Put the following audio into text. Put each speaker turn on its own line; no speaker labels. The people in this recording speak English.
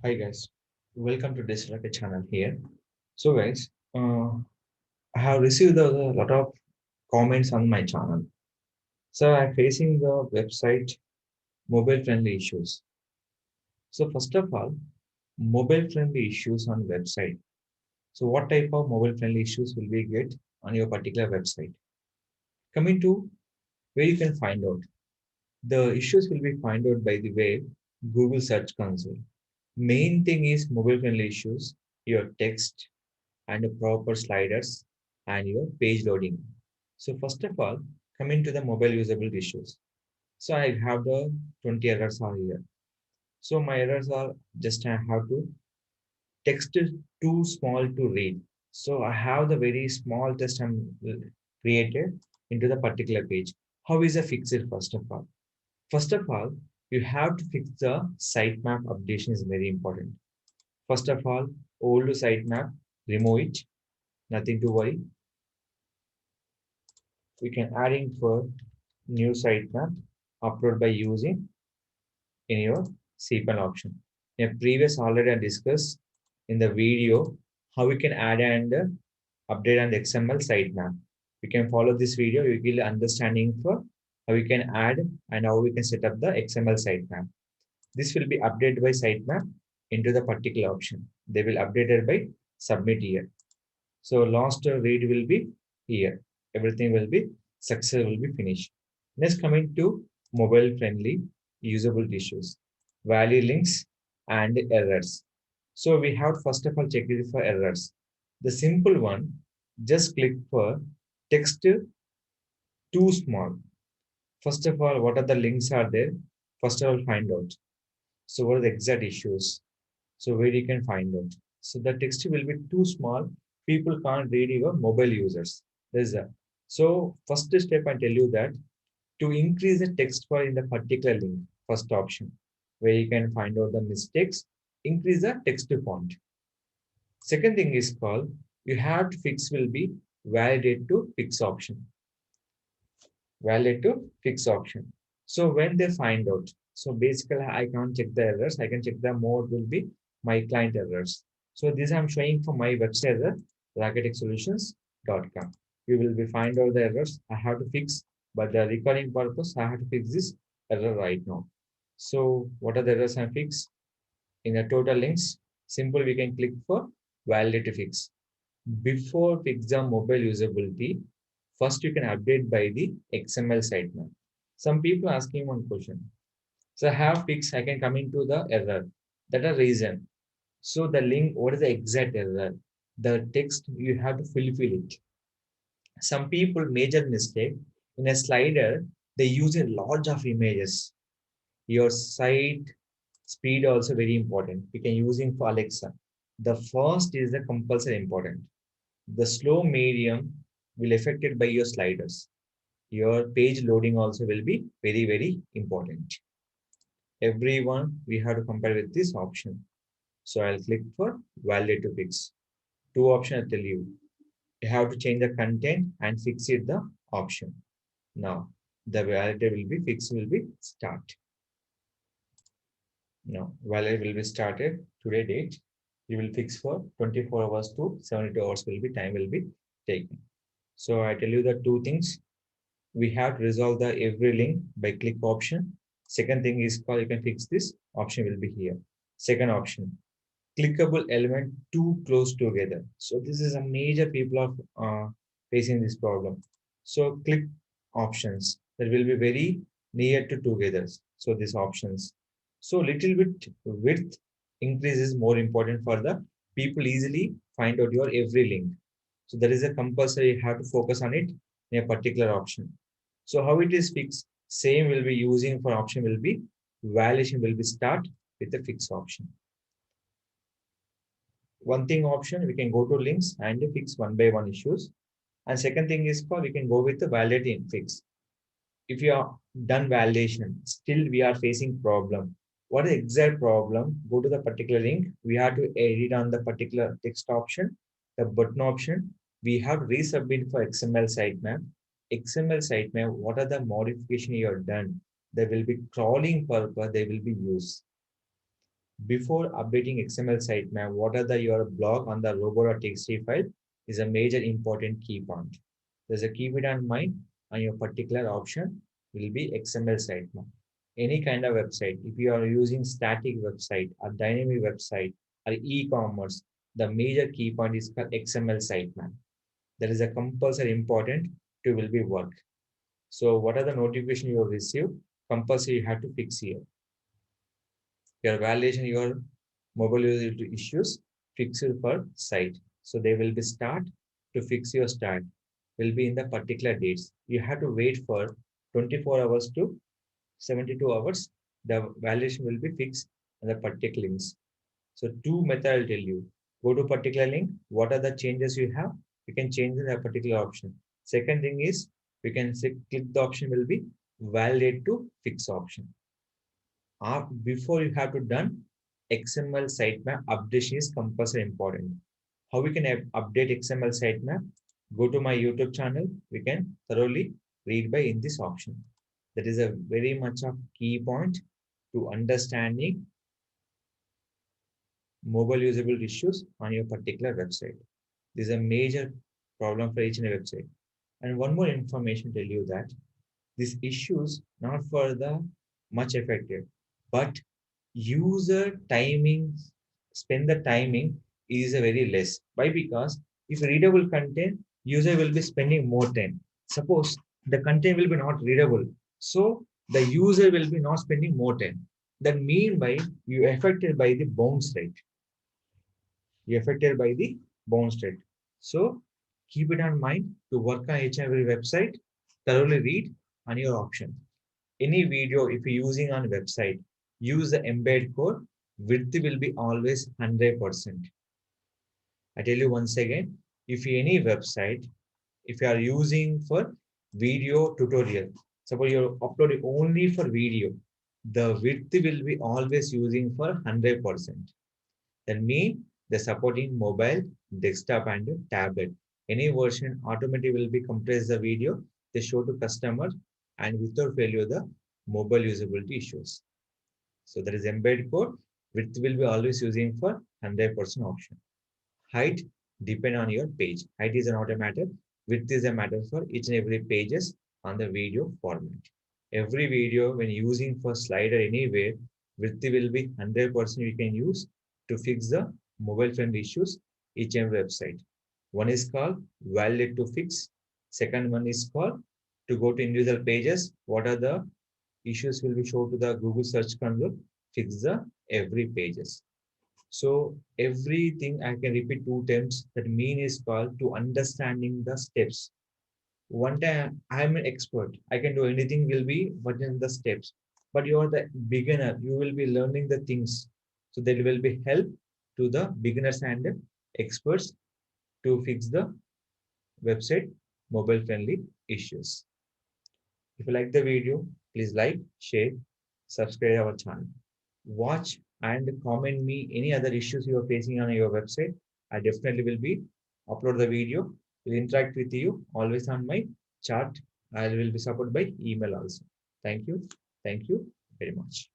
Hi guys, welcome to this Rocket channel here. So guys, I have received a lot of comments on my channel. So I'm facing the website mobile friendly issues. So first of all, mobile friendly issues on website. So what type of mobile friendly issues will we get on your particular website? Coming to where you can find out. The issues will be find out by the way Google Search Console. Main thing is mobile friendly issues, your text and the proper sliders and your page loading. So first of all, coming to the mobile usability issues. So I have the 20 errors are here. So my errors are just I have to text is too small to read. So I have the very small text I'm created into the particular page. How is I fix it first of all? First of all, you have to fix the sitemap updation is very important. First of all, old sitemap, remove it, nothing to worry. We can add in for new sitemap upload by using in your cpan option. In a previous already I discussed in the video how we can add and update an XML sitemap. We can follow this video, you will understanding for how we can add and how we can set up the XML sitemap. This will be updated by sitemap into the particular option. They will update it by submit here. So last read will be here. Everything will be success will be finished. Next coming to mobile friendly usable issues, value links and errors. So we have first of all check it for errors. The simple one, just click for text too small. First of all, what are the links are there? First of all, find out. So what are the exact issues? So where you can find out. So the text will be too small. People can't read your mobile users. There's a so first step I tell you that to increase the text bar in the particular link, first option, where you can find out the mistakes, increase the text font. Second thing is called you have to fix will be validate to fix option. Valid to fix option. So when they find out, so basically I can't check the errors. I can check the mode will be my client errors. So this I'm showing for my website, the rocketechsolutions.com. You will be find out the errors I have to fix, but the recording purpose I have to fix this error right now. So what are the errors I fix? In the total links, simple we can click for validate to fix. Before fix the mobile usability, first you can update by the XML sitemap. Some people asking one question. So I have fixed, I can come into the error. That a reason. So the link, what is the exact error? The text, you have to fulfill it. Some people major mistake in a slider, they use a lot of images. Your site speed also very important. You can using for Alexa. The first is the compulsory important. The slow medium will affected by your sliders. Your page loading also will be very, very important. Everyone, we have to compare with this option. So I'll click for validate to fix. Two options I tell you. You have to change the content and fix it the option. Now, the validate will be fixed will be start. Now, validate will be started today date. You will fix for 24 hours to 72 hours will be time will be taken. So I tell you the two things we have to resolve the every link by click option. Second thing is called you can fix this option will be here. Second option, clickable element too close together. So this is a major people are facing this problem. So click options that will be very near to together. So these options. So little bit width increase is more important for the people easily find out your every link. So there is a compulsory you have to focus on it in a particular option. So how it is fixed? Same will be using for option will be validation will be start with the fix option. One thing option we can go to links and fix one by one issues. And second thing is called we can go with the validating fix. If you are done validation, still we are facing problem. What is the exact problem? Go to the particular link. We have to edit on the particular text option, the button option. We have resubmit for XML sitemap. XML sitemap, what are the modification you have done? There will be crawling purpose, they will be used. Before updating XML sitemap, what are your blog on the robot.txt file is a major important key point. There's a keep it in mind, and your particular option will be XML sitemap. Any kind of website, if you are using static website or dynamic website or e-commerce, the major key point is called XML sitemap. That is a compulsory important to will be work. So what are the notification you have received? Compulsory you have to fix here. Your validation, your mobile user issues, fix it for site. So they will be start to fix your start will be in the particular dates. You have to wait for 24 hours to 72 hours. The validation will be fixed on the particular links. So two method I'll tell you. Go to particular link. What are the changes you have? You can change in a particular option. Second thing is we can say click the option will be validate to fix option. Before you have to done XML sitemap updation is compulsory important. How we can update XML sitemap? Go to my YouTube channel. We can thoroughly read by in this option. That is a very much of key point to understanding mobile usable issues on your particular website. This is a major problem for each and every website. And one more information tell you that these issues not for the much affected, but user timing, spend the timing is a very less. Why? Because if readable content, user will be spending more time. Suppose the content will be not readable, so the user will be not spending more time. That mean by you affected by the bounce rate. You affected by the bounce rate. So keep it in mind to work on each and every website, thoroughly read on your option. Any video, if you're using on website, use the embed code, width will be always 100%. I tell you once again, if any website, if you are using for video tutorial, suppose you're uploading only for video, the width will be always using for 100%. That means the supporting mobile, desktop, and tablet. Any version automatically will be compress the video they show to customer and without failure the mobile usability issues. So there is embed code, width will be always using for 100% option. Height depend on your page. Height is not a matter. Width is a matter for each and every pages on the video format. Every video when using for slider anywhere, width will be 100% you can use to fix the mobile friendly issues each and every website. One is called validate to fix. Second one is called to go to individual pages. What are the issues will be shown to the Google search console, fix the every pages. So everything I can repeat two times. That mean is called to understanding the steps. One time I'm an expert. I can do anything will be but in the steps. But you are the beginner. You will be learning the things. So that will be help to the beginners and the experts to fix the website mobile friendly issues. If you like the video, please like, share, subscribe our channel. Watch and comment me any other issues you are facing on your website. I definitely will be upload the video, will interact with you always on my chat. I will be supported by email also. Thank you. Thank you very much.